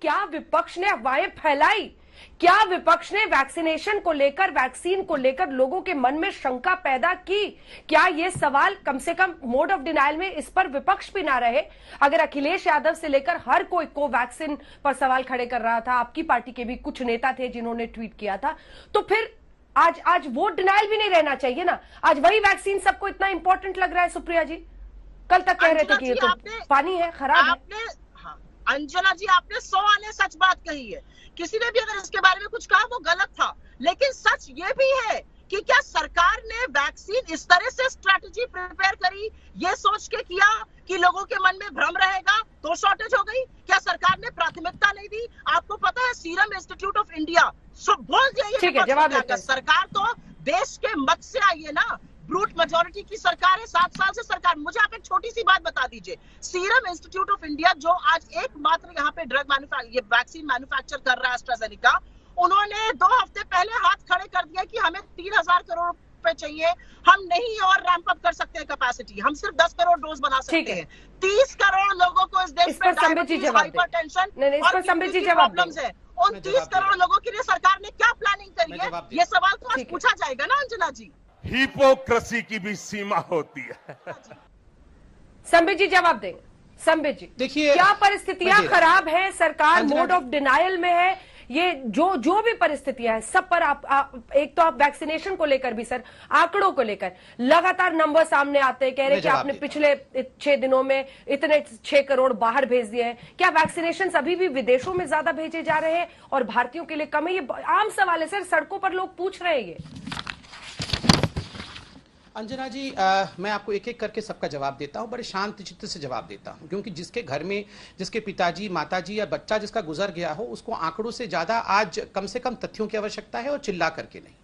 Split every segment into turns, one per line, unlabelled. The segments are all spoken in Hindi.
क्या विपक्ष ने अफवाहें फैलाई, क्या विपक्ष ने वैक्सीनेशन को लेकर, वैक्सीन को लेकर लोगों के मन में शंका पैदा की? क्या यह सवाल कम से कम मोड ऑफ डिनायल में इस पर विपक्ष भी ना रहे? अगर अखिलेश यादव से लेकर हर कोई कोवैक्सीन पर सवाल खड़े कर रहा था, आपकी पार्टी के भी कुछ नेता थे जिन्होंने ट्वीट किया था, तो फिर आज वो डिनायल भी नहीं रहना चाहिए ना। आज वही वैक्सीन सबको इतना इंपॉर्टेंट लग रहा है। सुप्रिया जी कल तक कह रहे थे कि ये तो पानी है, खराब है।
हाँ, अंजना जी आपने 100 आने सच बात कही है। किसी ने भी अगर इसके बारे में कुछ कहा वो गलत था, लेकिन सच ये भी है कि क्या सरकार ने वैक्सीन इस तरह से स्ट्रेटेजी प्रिपेयर करी, ये सोच के किया कि लोगों के मन में भ्रम रहेगा तो शॉर्टेज हो गई? क्या सरकार ने प्राथमिकता नहीं दी? आपको पता है सीरम इंस्टीट्यूट ऑफ इंडिया बोल दिया,
जवाब देते हैं।
सरकार तो देश के मत से आई है ना, ब्रूट मेजोरिटी की सरकार है, 7 साल से सरकार। मुझे आप एक छोटी सी बात बता दीजिए, सीरम इंस्टीट्यूट ऑफ इंडिया जो आज एकमात्र यहाँ पे ये वैक्सीन मैन्युफैक्चर कर रहा है एस्ट्राजेनेका, उन्होंने 2 हफ्ते पहले हाथ खड़े कर दिया कि हमें 3000 करोड़ रुपए चाहिए, हम नहीं और रैंप अप कर सकते हैं कैपेसिटी, हम सिर्फ 10 करोड़ डोज बना सकते हैं। 30 करोड़ लोगों को इस देश में डायबिटीज, हाइपरटेंशन और प्रॉब्लम्स है। उन 30 करोड़ लोगों के लिए सरकार ने क्या प्लानिंग करी है? ये सवाल तो आज पूछा जाएगा ना अंजना जी।
हिपोक्रेसी की भी सीमा होती है।
संबित जी जवाब दें। संबित जी
देखिए,
क्या परिस्थितियां खराब है, सरकार मोड ऑफ डिनायल में है, ये जो भी परिस्थितियां हैं सब पर एक तो आप वैक्सीनेशन को लेकर भी सर, आंकड़ों को लेकर लगातार नंबर सामने आते हैं, कह रहे हैं कि आपने पिछले 6 दिनों में इतने 6 करोड़ बाहर भेज दिए हैं। क्या वैक्सीनेशन अभी भी विदेशों में ज्यादा भेजे जा रहे हैं और भारतीयों के लिए कम है? ये आम सवाल है सर, सड़कों पर लोग पूछ रहे हैं ये।
अंजना जी मैं आपको एक एक करके सबका जवाब देता हूं, बड़े शांत चित्त से जवाब देता हूं, क्योंकि जिसके घर में जिसके पिताजी, माताजी या बच्चा जिसका गुजर गया हो, उसको आंकड़ों से ज्यादा आज कम से कम तथ्यों की आवश्यकता है और चिल्ला करके नहीं।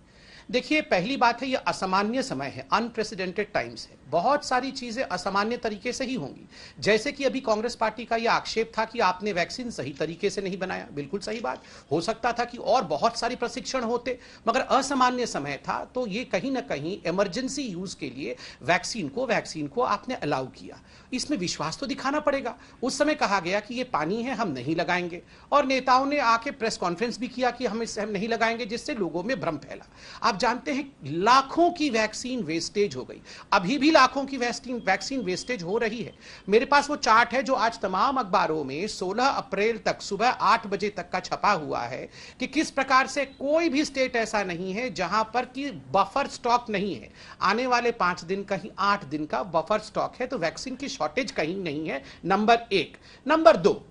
देखिए, पहली बात है, ये असामान्य समय है, अनप्रेसिडेंटेड टाइम्स है, बहुत सारी चीजें असामान्य तरीके से ही होंगी। जैसे कि अभी कांग्रेस पार्टी का यह आक्षेप था कि आपने वैक्सीन सही तरीके से नहीं बनाया, बिल्कुल सही बात। हो सकता था कि और बहुत सारी प्रशिक्षण होते, मगर असामान्य समय था तो ये कहीं ना कहीं इमरजेंसी यूज के लिए वैक्सीन को आपने अलाउ किया। इसमें विश्वास तो दिखाना पड़ेगा। उस समय कहा गया कि ये पानी है, हम नहीं लगाएंगे, और नेताओं ने आके प्रेस कॉन्फ्रेंस भी किया कि हम नहीं लगाएंगे, जिससे लोगों में भ्रम फैला। आप जानते हैं लाखों की वैक्सीन वेस्टेज हो गई, अभी भी लाखों की वैक्सीन वेस्टेज हो रही है। मेरे पास वो चार्ट है जो आज तमाम अखबारों में 16 अप्रैल तक सुबह 8 बजे तक का छपा हुआ है कि किस प्रकार से कोई भी स्टेट ऐसा नहीं है जहां पर कि बफर स्टॉक नहीं है। आने वाले 5 दिन कहीं 8 दिन का बफर स्टॉक है, तो वैक्सीन की शॉर्टेज कहीं नहीं है, नंबर 1। नंबर 2,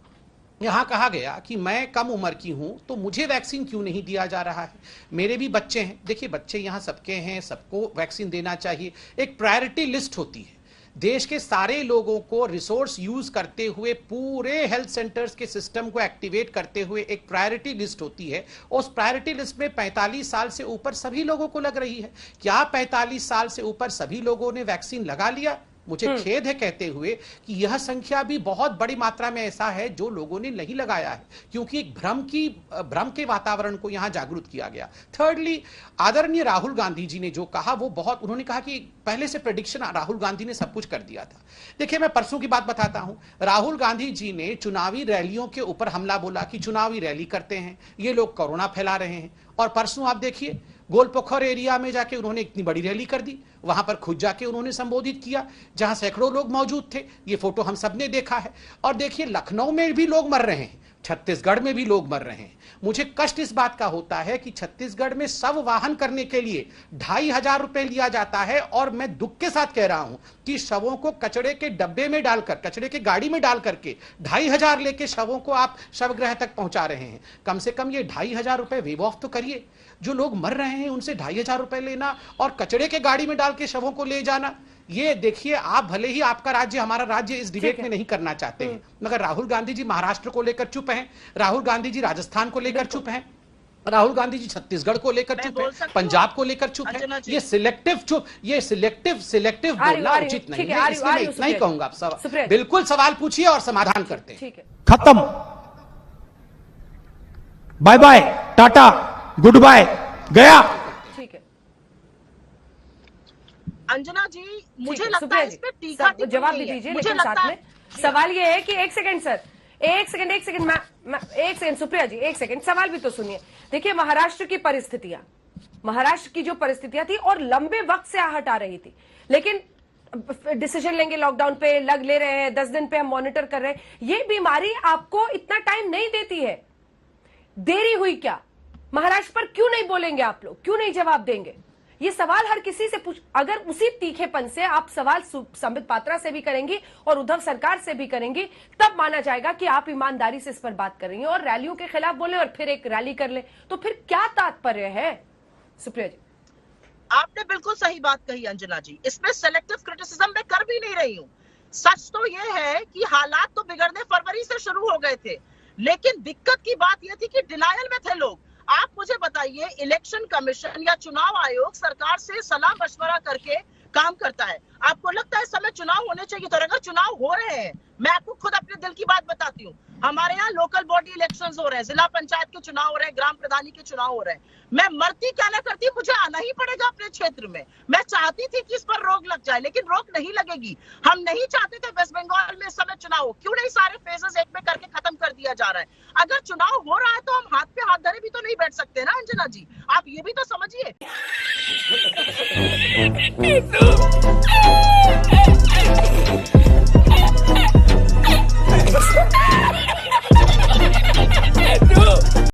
यहां कहा गया कि मैं कम उम्र की हूं तो मुझे वैक्सीन क्यों नहीं दिया जा रहा है। मेरे भी बच्चे हैं, देखिए बच्चे यहां सबके हैं, सबको वैक्सीन देना चाहिए। एक प्रायोरिटी लिस्ट होती है, देश के सारे लोगों को रिसोर्स यूज करते हुए पूरे हेल्थ सेंटर्स के सिस्टम को एक्टिवेट करते हुए एक प्रायोरिटी लिस्ट होती है। उस प्रायोरिटी लिस्ट में 45 साल से ऊपर सभी लोगों को लग रही है। क्या 45 साल से ऊपर सभी लोगों ने वैक्सीन लगा लिया? मुझे खेद है कहते हुए कि यह संख्या भी बहुत बड़ी मात्रा में ऐसा है जो लोगों ने नहीं लगाया है, क्योंकि एक भ्रम के वातावरण को यहां जागरूक किया गया। थर्डली, आदरणीय राहुल गांधी जी ने जो कहा वो बहुत, उन्होंने कहा कि पहले से प्रेडिक्शन राहुल गांधी ने सब कुछ कर दिया था। देखिए, मैं परसों की बात बताता हूं। राहुल गांधी जी ने चुनावी रैलियों के ऊपर हमला बोला कि चुनावी रैली करते हैं ये लोग, कोरोना फैला रहे हैं, और परसों आप देखिए गोलपोखर एरिया में जाके उन्होंने इतनी बड़ी रैली कर दी, वहां पर खुद जाके उन्होंने संबोधित किया जहां सैकड़ों लोग मौजूद थे। ये फोटो हम सब ने देखा है। और देखिए, लखनऊ में भी लोग मर रहे हैं, छत्तीसगढ़ में भी लोग मर रहे हैं। मुझे कष्ट इस बात का होता है कि छत्तीसगढ़ में शव वाहन करने के लिए 2500 रुपए लिया जाता है, और मैं दुख के साथ कह रहा हूं कि शवों को कचड़े के डब्बे में डालकर, कचड़े के गाड़ी में डाल करके 2500 लेके शवों को आप शवगृह तक पहुंचा रहे हैं। कम से कम ये 2500 रुपए वेव ऑफ तो करिए। जो लोग मर रहे हैं उनसे 2500 रुपए लेना और कचड़े के गाड़ी में डाल के शवों को ले जाना, ये देखिए, आप भले ही आपका राज्य हमारा राज्य इस डिबेट में नहीं करना चाहते हैं, मगर राहुल गांधी जी महाराष्ट्र को लेकर चुप हैं, राहुल गांधी जी राजस्थान को लेकर चुप हैं, राहुल गांधी जी छत्तीसगढ़ को लेकर चुप है, पंजाब को लेकर चुप है। ये सिलेक्टिव बोलना उचित नहीं है, इसलिए मैं इतना ही कहूंगा। आप बिल्कुल सवाल पूछिए और समाधान करते हैं।
खत्म, bye bye, tata, goodbye, गया।
ठीक है
अंजना जी, मुझे लगता है इस पे टीका
जवाब दे दीजिए, लेकिन साथ में सवाल ये है कि एक सेकंड सर, एक सेकंड सुप्रिया जी, एक सेकंड, सवाल भी तो सुनिए। देखिए महाराष्ट्र की परिस्थितियां, महाराष्ट्र की जो परिस्थितियां थी और लंबे वक्त से आहट आ रही थी, लेकिन डिसीजन लेंगे लॉकडाउन पे, ले रहे हैं, 10 दिन पे हम मॉनिटर कर रहे हैं। ये बीमारी आपको इतना टाइम नहीं देती है, देरी हुई क्या? महाराष्ट्र पर क्यों नहीं बोलेंगे आप लोग, क्यों नहीं जवाब देंगे? ये सवाल हर किसी से पूछ, अगर उसी तीखेपन से आप सवाल संबित पात्रा से भी करेंगी और उद्धव सरकार से भी करेंगी, तब माना जाएगा कि आप ईमानदारी से इस पर बात कर रही हैं। और रैलियों के खिलाफ बोले और फिर एक रैली कर ले, तो फिर क्या तात्पर्य है? सुप्रिया जी,
आपने बिल्कुल सही बात कही अंजना जी, इसमें सेलेक्टिव क्रिटिसिज्म मैं कर भी नहीं रही हूँ। सच तो ये है कि हालात तो बिगड़ने फरवरी से शुरू हो गए थे, लेकिन दिक्कत की बात यह थी कि डिनायल में थे लोग। आप मुझे बताइए, इलेक्शन कमीशन या चुनाव आयोग सरकार से सलाह मशवरा करके काम करता है। आपको लगता है इस समय चुनाव होने चाहिए? तो अगर चुनाव हो रहे हैं, मैं आपको खुद अपने दिल की बात बताती हूँ, हमारे यहाँ लोकल बॉडी इलेक्शंस हो रहे हैं, जिला पंचायत के चुनाव हो रहे हैं, ग्राम प्रधानी के चुनाव हो रहे हैं। मैं मरती क्या ना करती, मुझे आना ही पड़ेगा अपने क्षेत्र में। मैं चाहती थी कि इस पर रोक लग जाए, लेकिन रोक नहीं लगेगी। हम नहीं चाहते थे वेस्ट बंगाल में इस समय चुनाव हो, क्यों नहीं सारे फेजेस एक में करके खत्म कर दिया जा रहा है? अगर चुनाव हो रहा है तो हम हाथ पे हाथ धरे भी तो नहीं बैठ सकते ना अंजना जी, आप ये भी तो समझिए।